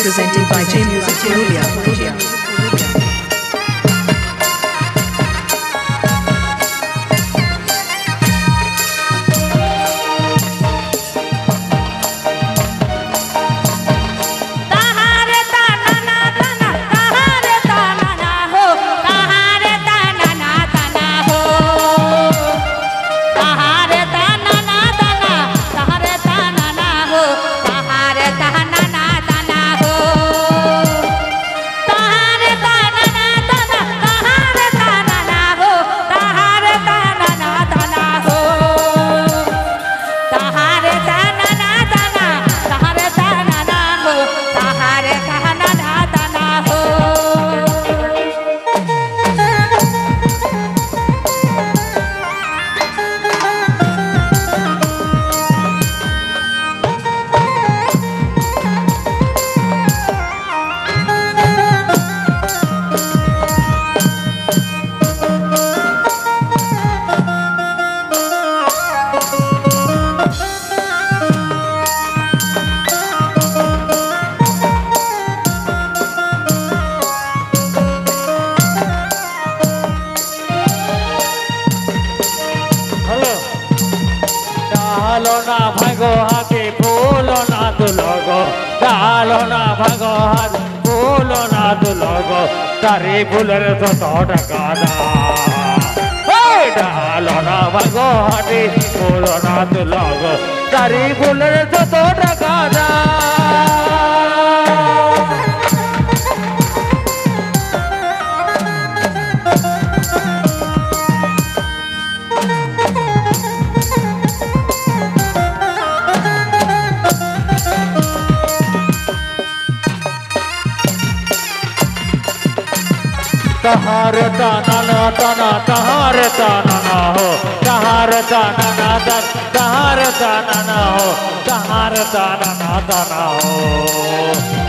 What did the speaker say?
presented by J Music Purulia. ডালো না ভাগো হাতে ফুলো না তুলগো ডালো না ভাগো হাতে ফুলো না তুলগো তারি ফুলের যত টাকা ডালো না ভাগো হাতে ফুলো না তুলগো তারি ফুলের যত টাকা तहार ताना ना ताना तहार ताना ना हो तहार ताना ना तहार ताना ना हो तहार ताना ना ताना हो